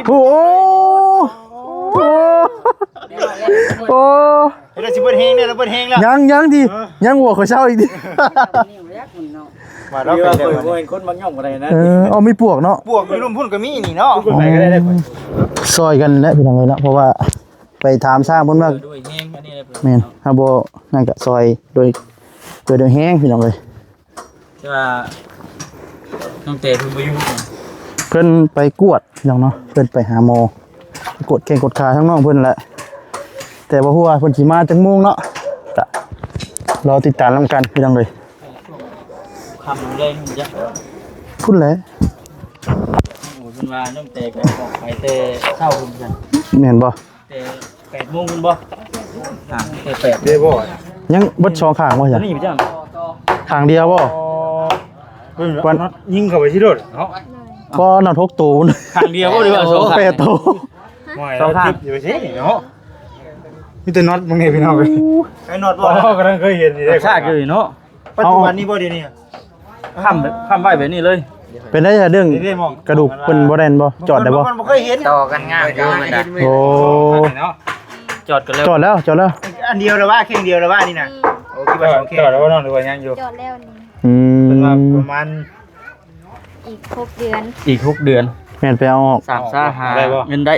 โอ้โอ้เราสิเบิดเฮงเนี่ยเราเบิดเฮงแล้วยังดิยังหัวเขาเช่าอีกดิมาเราเป็นคนบางย่อมอะไรนะเอามีปวกเนาะปวกมีลุ่มพุ่นก็มีนี่เนาะไปก็ได้ซอยกันแล้วพี่น้องเลยเนาะเพราะว่าไปถามสร้างเพิ่นว่าแม่นฮาบ่นั่นก็ซอยโดยแห้งพี่น้องเลยว่าน้องเต๋เพิ่นบ่อยู่เพิ่นไปกวดพี่น้องเนาะเพิ่นไปหาหมอกดแข้งกดขาทั้งน้องเพิ่นแหละแต่บ่ฮู้ว่าเพิ่นสิมาจังโมงเนาะก็รอติดตามนํกันพี่น้องเลยคำเลยจ้ะพุ่นแหละโอ้เพิ่นว่าน้องเต๋ก็ออกไปแต่เช้าพุ่นซั่นแม่นบ่แต่8:00 นพุ่นบ่แต่8เด้บ่ยังเบิด2ข้างบ่จ้ะนี่พี่จ้ะข้างเดียวบ่วันยิงเข้าไปที่รถเนาะก็นับ6ตัวข้างเดียวบ่หรือว่า2ข้าง8ตัว2ข้างอยู่ซิเนาะมีแต่น็อตบางเนี่ยพี่น้องเอ้ยไอ้น็อตบ่กำลังเคยเห็นนี่ได้ชาติอยู่เนาะปัจจุบันนี้บ่เดี๋ยวนี้ค้ำไว้แบบนี้เลยเป็นได้เรื่องกระดูกเพิ่นบ่ได้บ่จอดได้บ่มันบ่เคยเห็นต่อกันง่ายอยู่มันน่ะโอ้จอดกันแล้วจอดแล้วอันเดียวแล้วว่าแค่เดียวแล้วว่านี่น่ะโอ้คิดว่า2แค่จอดแล้วบ่น้องหรือว่ายังอยู่จอดแล้วนี่เป็นว่าประมาณอีก6 เดือนอีก6 เดือนแม่นไปเอาออก3 ซ่าหาเงินได้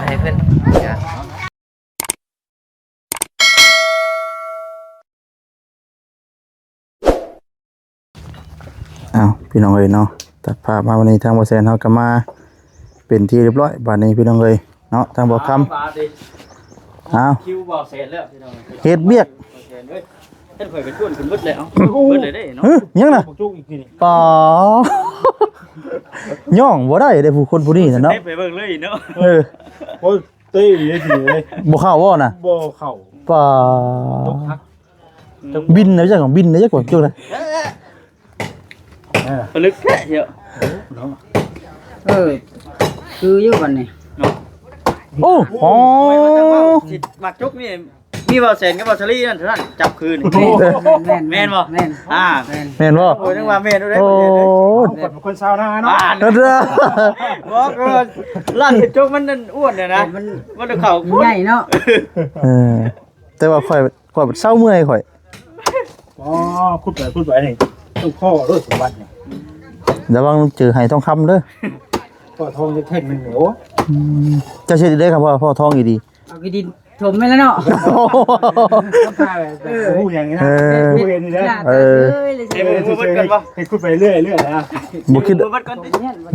ให้เพิ่นอ้าวพี่น้องเอ้ยเนาะตัดภาพมาวันนี้ทางบ่แซนเฮาก็มาเป็นที่เรียบร้อยบัดนี้พี่น้องเอ้ยเนาะทางบ่คำอ้าวคิวบ่เสร็จแล้วพี่น้องเฮ็ดเบียกเฮ็ดข่อยก็ชวนขึ้นเบิดเลยเอ้าเบิดเลยได้เนาะยังน่ะจุกอีกทีนี่ป๋อย่องบ่ได้ได้ผู้คนผู้นี้น่ะเนาะไปเบิ่งเลยเนาะโอ้เต้ดีดีเลยบ่เข้าบ่น่ะบ่เข้าป๋าบินนะจังบินนะจังกว่าจุกนะผลึกแค่เดียวคืออยู่บัดนี้โอ้โหมักจุกนี่มีบ่แสนกับบ่ชลีนั่นเท่านั้นจับคืนแม่นบ่แม่นแม่นบ่โอ้ยจังว่าแม่นด้วยโอ้คนชาวนาเนาะบ่ก็ร้านจุกมันอ้วนเนี่ยนะมันเข้าใหญ่เนาะแต่ว่าข่อยเศร้าเมื่อยข่อยอ๋อพูดไปนี่ต้องข้อรถสมบัตินี่ระวังเจอไหทองคำเด้อพ่อทองจะแท่งนึงโอ้จะเช็ดได้ครับพ่อทองอีดีเอากินดินถมไปแล้วเนาะพูดอย่างนี้นะพูดเห็นนี่นะพูดกันบ่ให้พูดไปเรื่อยนะบ่คิด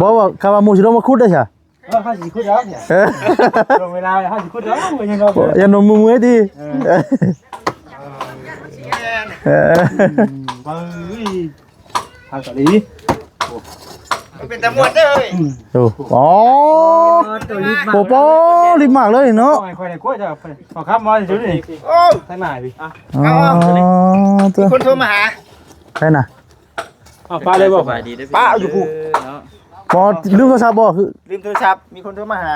บ่ว่าคำว่าหมู่สิลงมาขุดได้ซะห้าสิคุดแล้วเนี่ยลงเวลาห้าสิคุดแล้วมันยังก็อย่านมมือดิทางสลีเป็นตำรวจเลยอ๋อโปโป้รีบมากเลยเนาะค่อยๆกล้วยจะขอครับมาจุดนี้โอ้ใช่ไหมพี่คนโทรมาหาใช่น่ะป้าเลยบอกป้าอยู่ผู้พอลืมโทรศัพท์บ่คือลืมโทรศัพท์มีคนโทรมาหา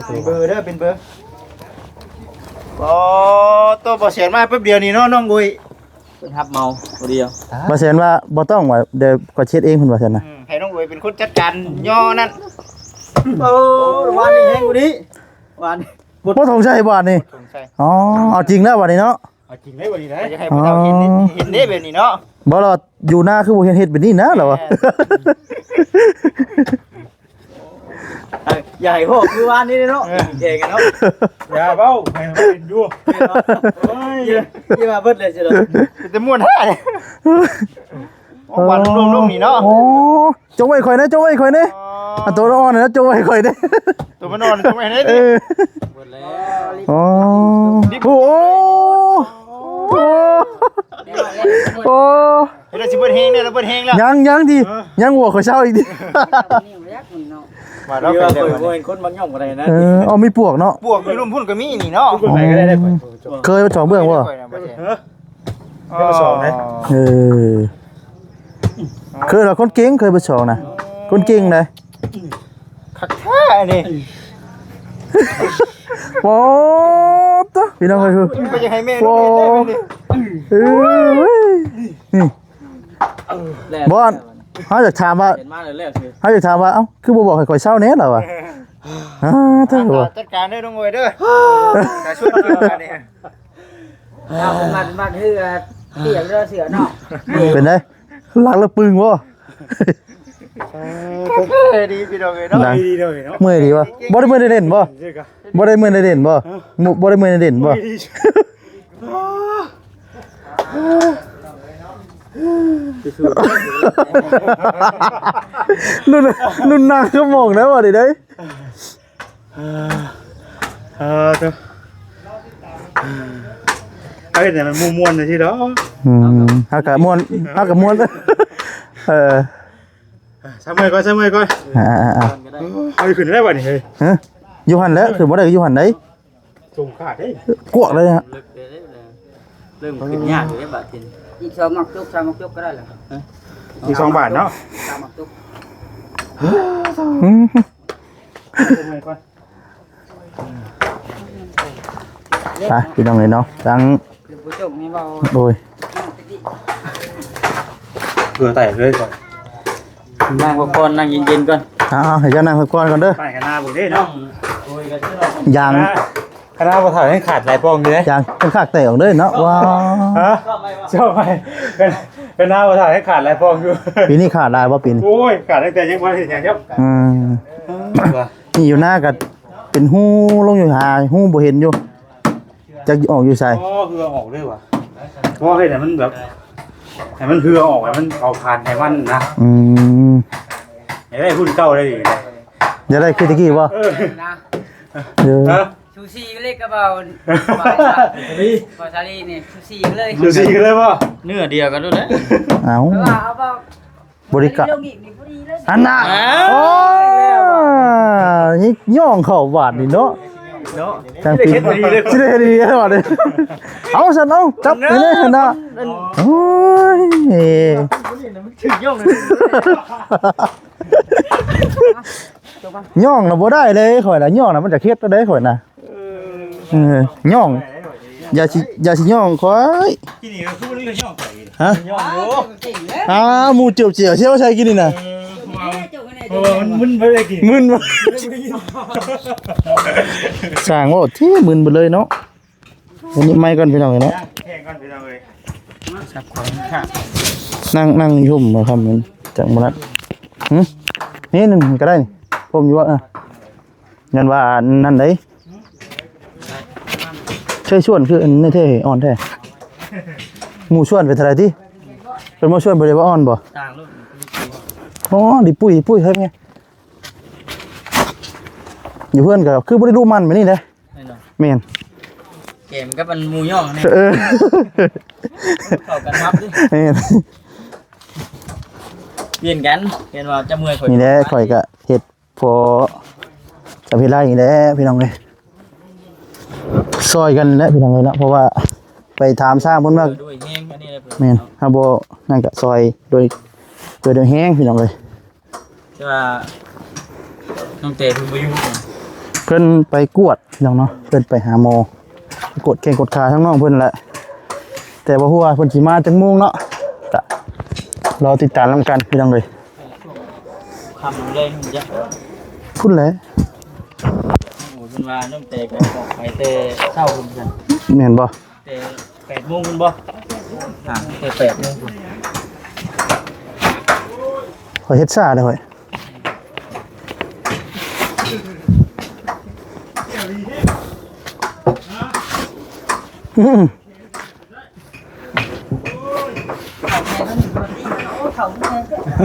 เป็นเบอร์เด้อเป็นเบอร์อ๋อตัวบ่เสียมาแป๊บเดียวนี่เนาะน้องกุยเป็นทับเมาคนเดียวบ่เสียนว่าบ่ต้องว่าเดี๋ยวก็เช็ดเองเพิ่นว่าซั่นน่ะให้น้องกุยเป็นคนจัดการย่อนั่นโอ้วันนี้แห้งกว่านี้วันบ่ทงใช่บ่นี่อ๋อเอาจริงแล้วบัดนี้เนาะเอาจริงได้บัดนี้นะจะให้พวกเราเห็นได้แบบนี้เนาะบ่เราอยู่หน้าคือบ่เห็นเฮ็ดแบบนี้นะเหรอวะใหญ่โหคือวันนี้เนาะเจ๋งกันเนาะอย่าเบ้าให้มันเป็นอยู่ยี่มาเบิดเลยใช่ไหมจะม้วนแท้วันลงนี่เนาะโอ้จงไว้ข่อยนะจงไว้ข่อยนะตัวอ่อนนะจงไว้ข่อยนะตัวมันนอนจงไว้นะหมดแล้วอ๋อโอ้โอ้เราสิเบิดเฮงเนี่ยเราเบิดเฮงแล้วยังดิยังหัวเขาเช่าอีกดิมาเราเป็นคนบางย่อมอะไรนะเอามีปวกเนาะปวกมีลุ่มพุ่นก็มีนี่เนาะเคยมาสองเบื้องวะเคยมาสองนะเคยเราคนเก่งเคยมาสองนะคนเก่งเลยคักแท้นี่โอ้ตัวพี่น้องเคยคือไปยังให้แม่ดูนี่บอล เขาอยากถามว่า เห็นมาเลยแล้วคือ เขาอยากถามว่าเอ้าคือบ่บอกให้ข่อยเศร้าแหน่เหรอวะเท่าบ่ จัดการด้วยน้องโวยเด้อแต่ช่วยเกี่ยวกันนี่ เอามาคือเสียเรือเสือเนาะ เป็นไงรักแล้วปึงบ่ ดีพี่น้องเอ้ยเนาะ ดัง ดีเลยเนาะ เมื่อยดีบ่บ่ได้เมื่อยได้เด่นบ่บ่ได้เมื่อยได้เด่นบ่บ่ได้เมื่อยได้เด่นบ่นุ่นนางก็มองนะว่าดิเด้ย เด้อไอ้เนี่ยมันมวนๆเลยทีเนาะ ฮากะม่วนซะเมื่อยก่อนเอาขึ้นได้บ่นี่เฮ้ย ฮะอยู่หั่นแหล้วคือบ่ได้อยู่หั่นได จงขาดเด้ กวกเลยฮะ เริ่มขึ้นยากอยู่ได้บาดที อีก2หมักจุก3หมักจุกก็ได้แหละ อีก2 บาทเนาะ 3หมักจุก ไปพี่น้องเลยเนาะทั้ง ผู้จุกนี่เบา โดย เพื่อไต่เลยก่อน นั่งพักผ่อนนั่งเย็นๆก่อน ให้เจ้านางพักผ่อนก่อนเด้อ ไปกันหน้าบ่เด้เนาะ โอ้ยกันเนาะ ยาง คณะบ่ถ่ายให้ขาดหลายปองอยู่เด้ ยางเป็นขากแตกออกเด้อเนาะว้าว ฮะชอบไหมกันหน้าบ่ถ่ายให้ขาดหลายปองอยู่ ปีนี้ขาดได้บ่ปีนี้ โอ้ยขาดตั้งแต่ยังบ่เห็นหยังครับ นี่อยู่หน้าก็เป็นหูลงอยู่หาหูบ่เห็นอยู่จักออกอยู่ไส อ๋อเหือออกเลยว่ะเพราะให้แต่มันแบบให้มันเหือออกให้มันเอาผ่านให้มันนะ ได้หุ้นเก่าได้ดีนะ จะได้คือตะกี้บ่ นะ เออ ชูซีเล็กก็เบาบาซาลีนี่ชูซีเลย ดูสิกันเลยป่ะ เนื้อเดียวกันด้วยนะ เอา เพราะว่าเอาเบา บริการ ลงอีกนี่พอดีเลย อันน่ะโอ้ยย่องเข้าบาดนี่เนาะ เนาะ จังปีสิได้ดีแล้วบัดนี้เอาซั่นเอาจับนี่เลยนะโอ้ย ถึงย่องเลย ย่องน่ะบ่ได้เลยข่อยน่ะย่องน่ะมันจะเครียดก็ได้ข่อยน่ะย่องอย่าสิย่องข่อย ที่นี่คือมันก็ย่องไป ฮะ ย่องอยู่ จริงแล้ว หมูเจียวเชี่ยวใช่กินนี่น่ะ เพราะว่ามันไม่ได้กิน มึนบ่สร้างว่าที่มึนไปเลยเนาะอันนี้ไม่ก่อนพี่น้องเนาะ แข่งกันไปเอาเลย สับของค่ะ นั่งยุ่มมาคำนึงจากมนัดนี่หนึ่งก็ได้นี่ผมอยู่ว่าเงินว่านั่นได้ช่วยชวนคือนี่เท่อ่อนแท้หมู่ชวนไปเท่าไหร่ที่เป็นมาชวนไปเลยว่าอ่อนบ่ ต่างลูก อ๋อดิปุ้ยเฮ้ยไงอยู่เพื่อนกับคือบ่ได้รู้มันไปนี่เด้ นี่เนาะ แม่น เกมก็เป็นหมูย่องนี่ เออ เข้ากันครับดิ แม่น เปลี่ยนกันเปลี่ยนว่าจะเมื่อยข่อย นี่แหละข่อยก็เฮ็ดพอสำเร็จได้นี่แหละพี่น้องเอ้ยซอยกันแหละพี่น้องเอ้ยเนาะเพราะว่าไปถามสร้างเพิ่นว่า ด้วยแห้งอันนี้เลยเพิ่น แม่นฮาบ่นั่นก็ซอยโดยแห้งพี่น้องเอ้ย จะว่าน้องเตะเพิ่นบ่อยู่ เพิ่นไปกวดพี่น้องเนาะเพิ่นไปหาหมอกดแข้งกดขาทั้งน้องเพิ่นแหละแต่บ่ฮู้ว่าเพิ่นสิมาจังโมงเนาะก็รอติดตามนํกันพี่น้องเอ้ย คำเลยมันจะ พุ่นแหละ โอ้ยเพิ่นว่าน้องเตะก็บอกไปเตะเช้าเพิ่นซั่น แม่นบ่ เตะ8:00 นเพิ่นบ่เตะ8:00 น ข่อยเฮ็ดซ่าเด้อข่อย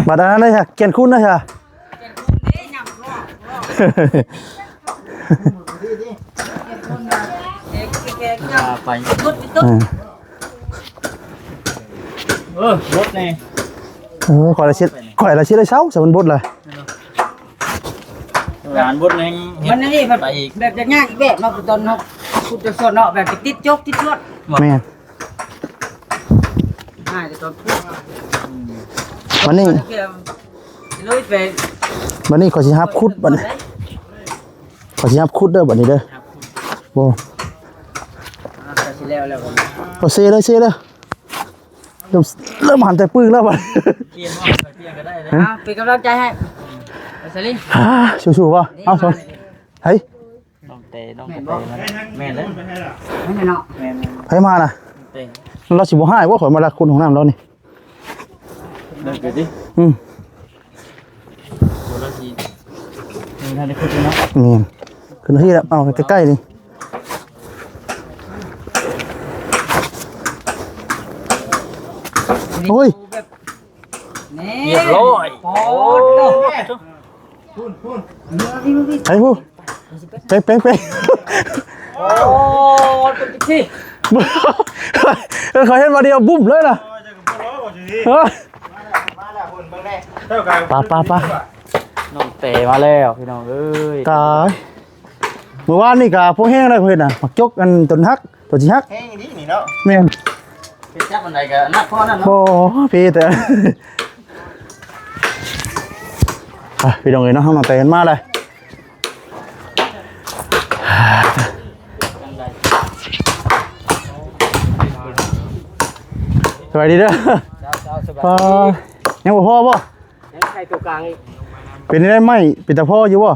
บัดนั้นเลยค่ะเกียนคุณนะค่ะ ไปรถแน่ ข่อยละชิดได้เช้าสมันบดเลย งานบดแน่ มันนี่แบบ ไปอีก แบบจะง่ายอีกแบบเนาะตอนเนาะพูดจะส่วนเนาะแบบติดจกติดรวด แม่น ง่ายแต่ตอนพูด วันนี้ เลยไป วันนี้ขอยสิฮับคุดบัดนี้ขอยสิฮับคุดเด้อบัดนี้เด้อโอ้ สิแล้ว บ่เซเลย เริ่มหันใจปึ้งแล้วบัด เปลี่ยนก็ได้เลย เป็นกำลังใจให้บอสลี่ สู้ๆป่ะเอาชนเฮ้ย น้องเตแม่นเลย ไม่เนาะ ให้มานะ เตะ เราสิบ่ให้ว่าข่อยมารักคุณของน้ำเรานี่ เดินไปดิ อืม โหแล้วทีท่านได้พูดเลยเนาะ นี่ขึ้นที่แล้วเอาใกล้ๆนี่โอ้ย นี่ เรียบร้อย โอ้ ไอ้ผู้เป๊ะ โหเป็นที่ เขาเห็นมาเดียวบุ้มเลยนะป้า น้องเตะมาแล้วพี่น้องเอ้ย ตายเมื่อวานนี่กะพวกแห้งได้เพื่อนน่ะมักจกอันต้นฮักตัวจีฮัก แห้งนี่นี่เนาะ แม่น เป็นจับอันใดก็นักพ่อนั่นเนาะ โอ้พี่แต่พี่น้องเอ้ยเนาะห้องนอนเตนมาเลยสวัสดีเด้อยังบ่พอบ่ ยังใช้ตัวกลางอีก เป็นได้ไหมเป็นตาพ่ออยู่บ่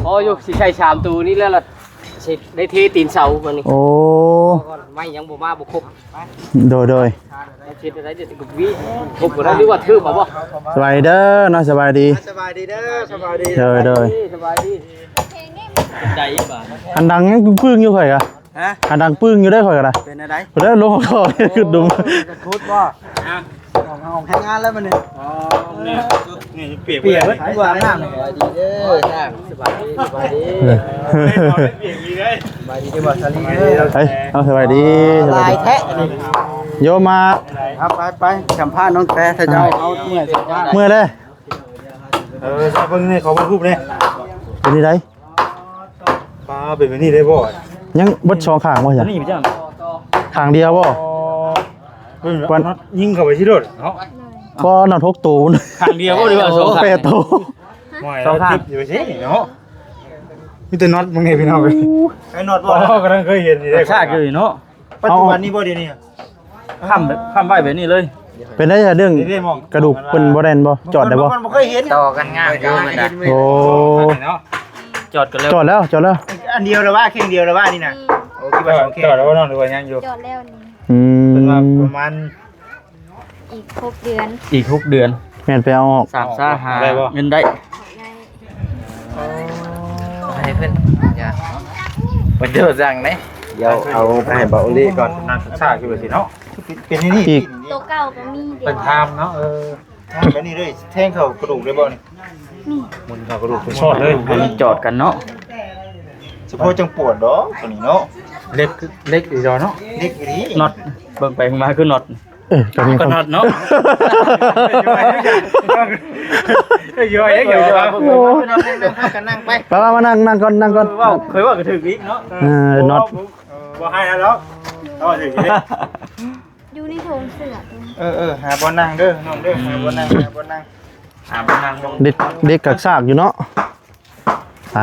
พออยู่สิใช้ชามตูนี่แล้วล่ะสิได้เทตีนเสามันนี่ โอ้ ไม่ยังบ่มาบ่ครบ โดย ได้เช็ดได้เด็ดกุบวิครบบ่ได้หรือว่าถือบ่บ่ สบายเด้อเนาะสบายดี สบายดีเด้อสบายดี โดย สบายดี ใจบ่า อันดังยังปึ้งอยู่ข่อยกะ ฮะ อันดังปึ้งอยู่ได้ข่อยกะนะ เป็นอะไร ข่อยได้ลงคอคือดุม จะพูดว่าของทางงานแล้วมันเนี่ยนี่เปียกเปียกทุกวันน้ำเลยดีเด้อน้ำสบายดีสบายดีสบายดีที่บ่สลีเด้อ เฮ้ยเอาสบายดีสบาย ลาย ดี แท้ โยมา ครับไปสัมภาษณ์น้องแต่ถ้าเจ้าเอาเมื่อยสัมภาษณ์ เมื่อเลย เบิ่งนี่เขาบ่รูปนี่ เป็นนี่ได้ ป้าเป็นแบบนี้ได้บ่ ยังบดชองข้างบ่จ้ะ นี่พี่จ้า ข้างเดียวบ่ วันยิงเข้าไปที่รถเนาะ ก็นอนทกตูน ทางเดียวก็ดีกว่าสอง แปดตู สองข้างอยู่สิเนาะมีแต่น็อตมึงไงพี่น้องไอ้น็อตบ่กำลังเคยเห็นนี่ได้ ชาติอยู่เนาะ ปัจจุบันนี้บ่เดี๋ยวนี้ ข้ามใบแบบนี้เลย เป็นได้เรื่องกระดูกเป็นบ่แดนบ่จอดได้บ่ มันบ่เคยเห็น ต่อกันง่ายอยู่มันน่ะ โอ้ จอดกันแล้ว จอดแล้ว อันเดียวแล้วว่าแข่งเดียวแล้วว่านี่น่ะโอ้คิดว่า2แข่งจอดแล้วบ่น้องหรือว่ายังอยู่ จอดแล้วนี่ อื เป็นว่าม ประมาณ อีก6 เดือน อีกทุกเดือน แม่นไปเอาออก 3 5 5เงินได้ ได้ ให้เพิ่นอย่าบ่เจอจังเด้ เดี๋ยวเอาไปให้เบาลี่ก่อนนักศึกษาคือสิเนาะเป็นนี่ อีก ตัวเก่าก็มีเดียว เป็นทามเนาะแบบนี้เลยแทงเข้ากระดูกได้บ่นี่มุนเข้ากระดูกชอดเลย มันจอดกันเนาะ เฉพาะจังปวดดอกตัวนี้เนาะ เล็กอีกเนาะ เด็กดี น็อตเบิ่งไปมาคือน็อต ก็มี ก็น็อตเนาะ ย่อยเดี๋ยวกันนั่งไป ไปมานั่งก่อน ว่าเคยว่าก็ถึกอีกเนาะ น็อต บ่ให้แล้วเอาถึงนี่ อยู่ในโถงเสือตรงนี้ หาบ่นั่งเด้อน้องเด้อหาบ่นั่งหาบ่นั่ง เด็กกักซากอยู่เนาะ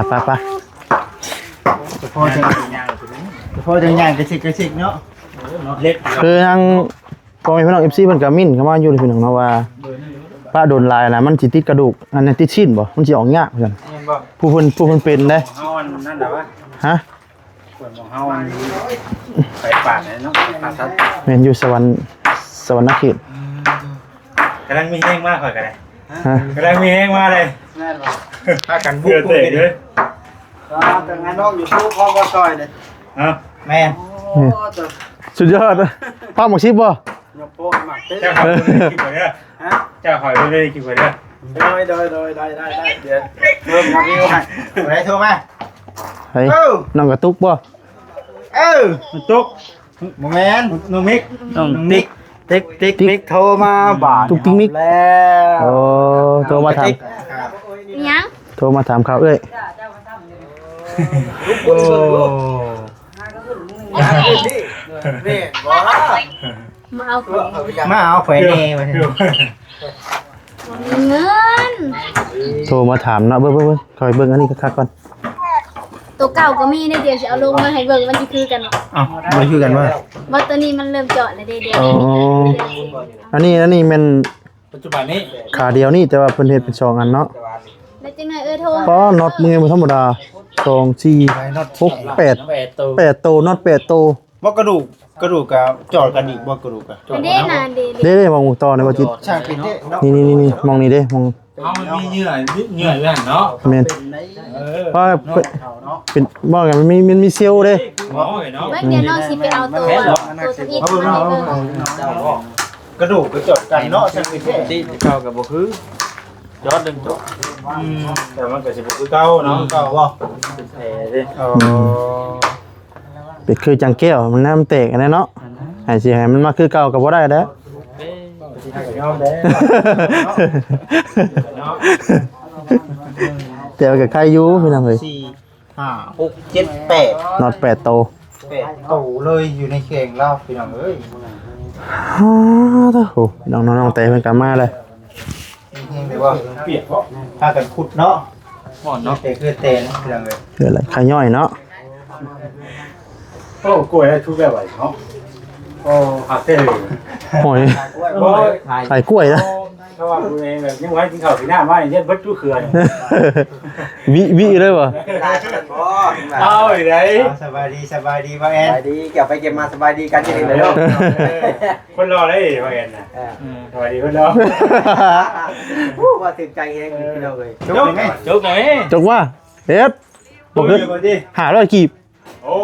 ไป เฉพาะจังย่างกระชิกเนาะเล็ก คือทางพ่อแม่พี่น้อง FC เพิ่นก็มิ่นเข้ามาอยู่ในพี่น้องเนาะว่าป้าโดนลายนะมันสิติดกระดูกอันนั้นติดชิ้นบ่มันสิออกยากเหมือนกัน เห็นบ่ ผู้เพิ่นเป็นเด้ เฮานั่นแหละวะ ฮะ ส่วนของเฮาไปปาดเนาะปาดซัด แม่นอยู่สวรรค์เขต กำลังมีแห้งมากข่อยก็ได้ ฮะ กำลังมีแห้งมาเลยแม่นบ่พากันบุกเลยเด้อแต่งานนอกอยู่สู้พร้อมบ่ซอยเลยแม่น สุดยอดภาพหมกชิปบ่ เจ้าหอยกินไปเด้อฮะเจ้าหอยไปกินไปเด้อได้เดี๋ยวเริ่มครับพี่ว่าไปโทรมา เฮ้ยน้องกระตุกบ่ ตุ๊กโมเมนต์น้องมิก ต้อง มิกมิกโทรมาบาท ตุกติ๊กมิก แล้ว โอ้โทรมาถาม มีหยัง โทรมาถามข่าวเอ้ย โอ้ มาเอาของ มาเอาแขวนเองมา มีเงิน โทรมาถามเนาะเบิ่งคอยเบิ่งอันนี้คักๆก่อน ตัว ตัวเก่าก็มีได้เดี๋ยวสิเอาลงมาให้เบิ่งมันสิคือกันบ่ อ้าวบ่คือกันว่า บ่ตัวนี้มันเริ่มเจาะแล้วเดี๋ยว อ๋ออันนี้แม่น ปัจจุบันนี้ ขาเดียวนี่แต่ว่าเพิ่นเฮ็ดเป็นสองอันเนาะ แล้วจังได๋โทร ก็น็อตมือบ่ธรรมดา2 4 6 8 8โตน็อต8โต บ่กระดูกกับจอดกันอีกบ่กระดูกกับ อันนี้น่ะเดี๋ยว เด้ๆมองต่อในบ่จิต ช่างปิดเด้เนาะ นี่มองนี่เด้มอง เอามันมีเหงื่ออยู่หั่นเนาะ แม่นเพราะเป็นบ่กันมันมีเซลล์เด้ โอ้ยเนาะ เบิ่งเดี๋ยวน้องสิไปเอาตัวสวิตช์มาให้เบิ่ง กระดูกกับจอดกันเนาะช่างปิดเด้ ที่เข้ากับบ่คือจอดดึงจอด แต่มันก็สิบ่คือเก่าเนาะเก่าบ่ เป็นแผลดิ เป็นคือจังแก้วมันน้ำแตกอันนั้นเนาะให้สิให้มันมาคือเก่าก็บ่ได้เด้อ ยอมเด้ แต่ว่าก็ใครอยู่พี่น้องเอ้ย 4 5 6 7 8 น็อต8โต 8โตเลยอยู่ในแข่งเราพี่น้องเอ้ย ฮ่าโอ้น้องๆแต่เพิ่นก็มาเลย เฮงเลยว่าเปียกบ่พากันขุดเนาะ ห่อนเนาะ แต่คือเตนพี่น้องเอ้ย คืออะไรขาย่อยเนาะ โอ้กล้วยทุกแบบไหวเนาะโอ้หักเต้เลย โอ้ย โอ้ย ใส่กล้วยนะ เพราะว่าคุณเองแบบยังไว้กินข้าวสีหน้ามาอย่างเช่นเบิดทุกเขื่อน วิเลยบ่ เอาอีกไหน สบายดีบ่แอน สบายดีเก็บไปเก็บมาสบายดีกันจริงเลยเนาะ คนรอได้พ่อเอ็นนะสวัสดีคนรอ ว่าตื่นใจเองพี่น้องเลย จบไหม จุกหน่อย จกว่าเฮ็ดบ่คือ500กีบ โอ้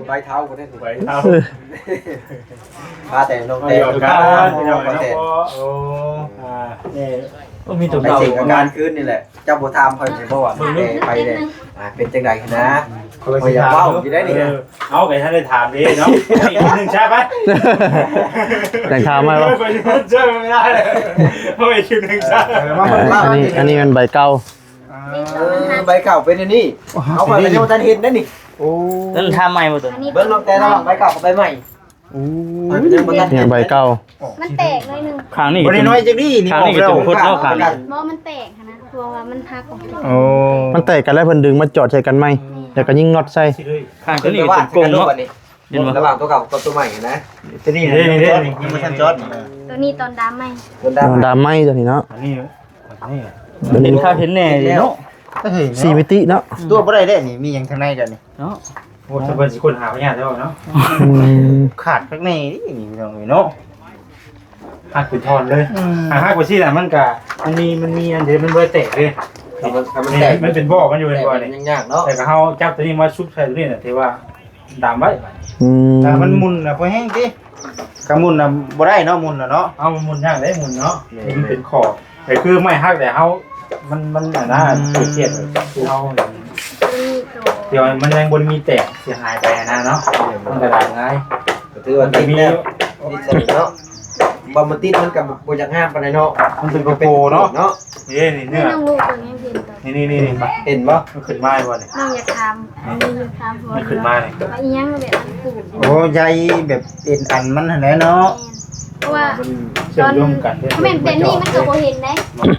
ใบเท้าคนนี้ถูก ไปเท้า พาแต่น้อง เดี๋ เต้ ยว ถูก กั พาน เดี๋ยว น้อง กัน เต้ โอ้นี่ ก็มีตัว ไป เก่า สิ่งอาการคืนนี่แหละเจ้าบัวทามคอยไปบ่ว่าไปเลยเป็นจังไดนะคอยอยากเฝ้าอยู่ได้นี่ เอาไปท่านได้ถามดีเนาะอีกหนึ่งใช่ไหม แต่งข่าวมาบ่ เจอไม่ได้เลยเพราะอีกหนึ่งใช่ อันนี้มันใบเก่า ใบเก่าเป็นอันนี้เอาไปเป็นโยตันเห็นนั่นนี่ โอ้ นั่นทำใหม่หมดตัว อันนี้ เบิ้ลลงแต่ระหว่างใบเก่ากับใบใหม่ เนี่ยใบเก่า มันแตกหน่อยนึง ข้างนี้ บ่ได้น้อยจังนี่นี่ ข้าง ออ นี้ ก ก็ แล้ว จะพุดเนาะข้างนี้ บ่มันแตกนะตัวว่ามันหักออก โอ้ มันแตกกันแล้วเพิ่นดึงมาจอดใส่กันใหม่แล้วก็ยิงน็อตใส่ ข้างตัวนี้เป็นกงเนาะเห็นบ่ ระหว่างตัวเก่ากับตัวใหม่นะ ตัวนี้นี่นี่มันทันจอด ตัวนี้ตอนดำไหม ตัว นอนดามไหม้ตัวนี้เนาะ อันนี้นี่ ตัว เห็ นี้ นข้าวเห็นแน่เนาะ เฮ้ย 4มิติเนาะ ตัวบ่ได้เด้นี่มีหยังข้างในกันนี่ เนาะ โอ้สบายสิคนหาพยานได้เนาะ อืม ขาดข้างในนี่พี่น้องเนาะ หักเป็นทอนเลยหักกว่าซี่น่ะมันก็มันมีอันเดียวมันบ่แตกเลย มัน นี่ แตก มันเป็นบ่อมันอยู่ในบ่อนี่ ยังยากเนาะ แต่ก็เฮาจับตัวนี้มาชุบใส่ตัวนี้น่ะที่ว่าดามไว้ อืม แต่มันมุนน่ะพอแห้งติกะมุนน่ะบ่ได้เนาะมุนน่ะเนาะ เอามันหมุนยากได้หมุนเนาะนี่มันเป็นขอบแต่คือไม่หักแต่เฮามันน่ะนะเครียดคือเฮา ตัวนี้ตัว เดี๋ยวมันยังบ่มีแตกเสียหายไปนะเนาะมันก็ได้ง่าย ถือว่าติดแล้วติดสนิทเนาะบ่มันติดมันกับบ่อยากห้ามปานใดเนาะ มันเป็นโกโปเนาะ เนาะ นี่นี่ นี่ เนื้อ น้องลูกตัวนี้เพียงตัว นี่มา เห็นบ่ มันขึ้นมาบ่นี่ น้องอยากทำอันนี้อยากทำเพราะ มันขึ้นมานี่ ว่าอีหยังแบบอันกูด โอ้ใหญ่แบบเอ็นอันมันหั่นแหละเนาะ เพราะว่า เชื่อมโยงกัน ถ้าแม่นเป็นนี่มันก็บ่เห็นได้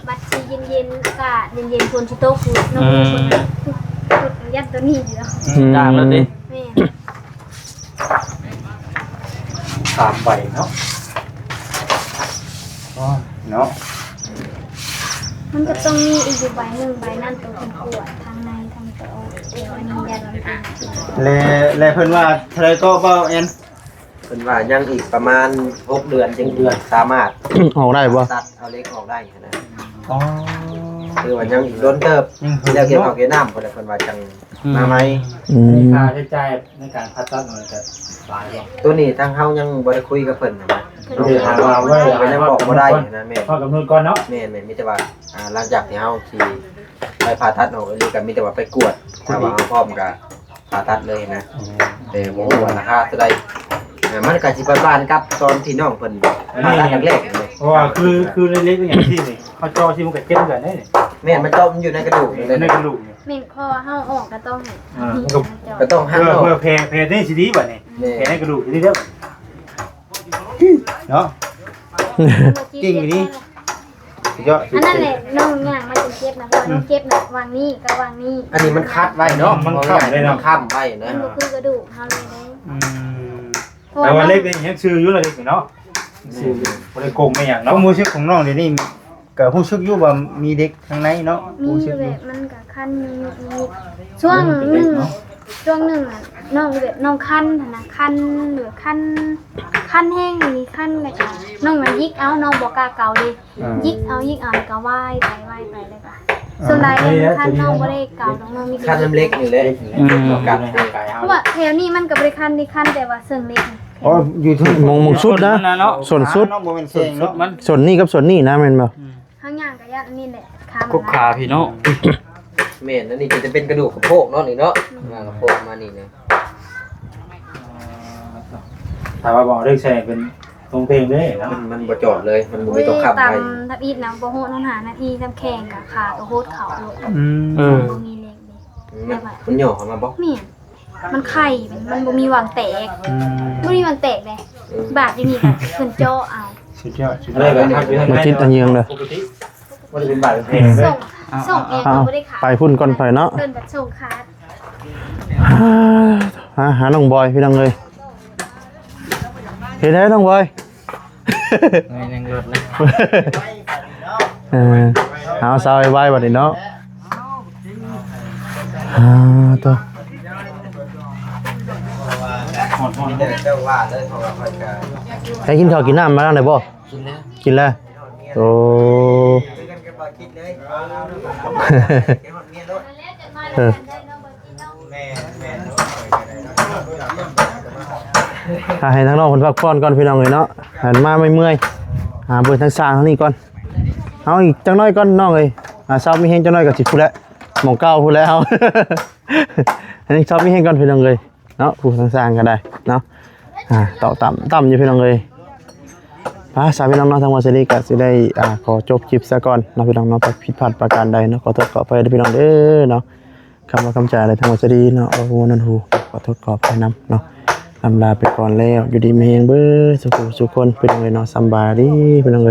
บัดสิเย็นๆอากาศเย็นๆฝนสิตกคือน้องลูกคนนั้นยัดตัวนี้อยู่แล้ว จางแล้วดิ แม่ ตามไปเนาะ เนาะ มันก็ต้องมีอีกอยู่ใบหนึ่งใบนั่นตัวเป็นขวดทางในทางตัวเดี๋ยวอันนี้ยัดมันเป็น แลเพิ่นว่าเท่าไรก็บ่แอน เพิ่นว่ายังอีกประมาณ6เดือนจังเดือนสามารถ ออกได้บ่ ตัดเอาเล็กออกได้นะ อ๋อ คือว่ายังอีกโดนเติบแล้วเกี่ยวกับเกี่ยวน้ำเพิ่นว่าจังมาไหม อืม ค่าใช้จ่ายในการผ่าตัดมันจะหลายบ่ ตัวนี้ทางเฮายังบ่ได้คุยกับเพิ่นนะ เพิ่น ถามว่าว่า เพิ่นยังบอกบ่ได้นะแม่ พอกำหนดก่อนเนาะ แม่มีแต่ว่าหลังจากที่เฮาสิไปผ่าตัดออกหรือก็มีแต่ว่าไปกวดถ้าว่าเฮาพร้อมก็ผ่าตัดเลยนะแต่บ่รู้ว่าราคาเท่าใดมันก็สิประมาณกับตอนที่น้องเพิ่นผ่าตัดแรกๆเลย เพราะว่าคือเล็กๆอย่างที่นี่เขาจ่อที่มันก็เก็บกันได้นี่ แม่นมันจมอยู่ในกระดูกเลย ในกระดูกนี่ แม่นคอเฮาออกก็ต้องให้ ก็ต้องหั่นออก เพื่อแพร่ได้สิดีบ่นี่แพร่ในกระดูกสิดีเด้อ เนาะ กิ่งอยู่นี่ เยอะ อันนั้นแหละน้องย่างมาจนเจ็ จ็บนะเพราะน้องเจ็บนะวางนี่ก็วางนี่ อันนี้มันคัดไว้เนาะมันค้ำไว้นะ มันก็คือกระดูกเฮาเลยได้ แต่ว่าเล็กนี่ยังชื่ออยู่เลยเนาะชื่อบ่ได้โกงไม่หยัง น้อ เนาะ งมูซึกของน้องเดี๋ยวนี้ก็ฮู้สึกอยู่ว่ามีเด็กข้างในเนาะ มี ฮู้สึ อก อยู่ แบบมันก็คันมีช่วงหนึ่งอ่ะน้องแบบน้องคันนะคันหรือคันแห้งมีคันอะไรกันน้องมันยิกเอาน้องบอกกาเกาดิยิกเอาก็ไหว้ไปเลยค่ะส่วนใหญ่คันน้องบ่ได้เกาน้องมี คันน้ำเล็กนี่เลยกันกายเฮา เพราะว่าแถวนี้มันก็บ่ได้คันที่คันแต่ว่าเสื่องเล็ก อ๋ออยู่ที่ มงสุดนะ เนาะ ส่วนสุด น้องบ่แม่นเสียงเนาะ มัน ส่วนนี้กับส่วนนี้นะแม่นบ่ ข้างย่างก็ย่านนี่แหละขา กุกขาพี่เนาะ แม่นนั่นนี่จะเป็นกระดูกกระโพกเนาะนี่เนาะกระโพกมานี่นะ ถ้าว่าบอกเรื่องแชร์เป็นตรงเพลงเลยนะ มันบ่จอดเลยมันบ่มีตัวค้ำ ตาม ไว้ ทับอีทนะบ่โหดน้ำหานาทีทำแข่งกับขาก็โหดเข่าโลด บ่มีเล็กดิ มันหย่อเข้ามาบ่ แม่นมันไข่มันบ่มีวางแตกบ่มีวางแตกเลยบาดอยู่นี่ก็เพิ่นเจาะเอา สุดยอดอะไรกันครับ มาทิศอันเยืองเลย ปกติว่าจะเป็นบาทเป็นเพลงเลย ส่งเอง อ้า ก็ ว บ่ได้ขาย ไปพุ่นก่อนไปเนาะ เพิ่นบัดส่งคาร์ด หาน้องบอยพี่น้องเลยเห็นไหมน้องบอย ยังรถเลย เอาสาวไว้บัดนี้เนาะตัว เจ้าว่าเลยเพราะว่าค่อยจะ ให้กินข้าวกินน้ำมาแล้วไหนบ่ กินแล้ว กินแล้วโอ้ คุยกันก็บ่คิดเลยเมียรถ เออ แม่ให้ทั้งน้องคนพักผ่อนก่อนพี่น้องเลยเนาะหันมาไม่เมื่อยเปิดทางสร้างทางนี้ก่อนเอาอีกจังน้อยก่อนน้องเลยเช้ามีแห้งจังน้อยกับสิพูดแล้วหมองเก้าพูดแล้ว อันนี้เช้ามีแห้งก่อนพี่น้องเลยเนาะพูดทางสร้างก็ได้เนาะต่อต่ำอยู่พี่น้องเลยสาวพี่น้องเนาะทางวันเสาร์ก็จะได้ขอจบคลิปซะก่อนเนาะพี่น้องเนาะผิดพลาดประการใดเนาะขอโทษขออภัยด้วยพี่น้องเด้อเนาะคำว่าคำจ่ายอะไรทางวันเสาร์เนาะโอ้โหนั่นหูขอโทษขออภัยนำเนาะลาไปก่อนแล้วอยู่ดีมีเฮงเบ้อสุขสุขคนเป็นยังไงเนาะสำบายดีเป็นยังไง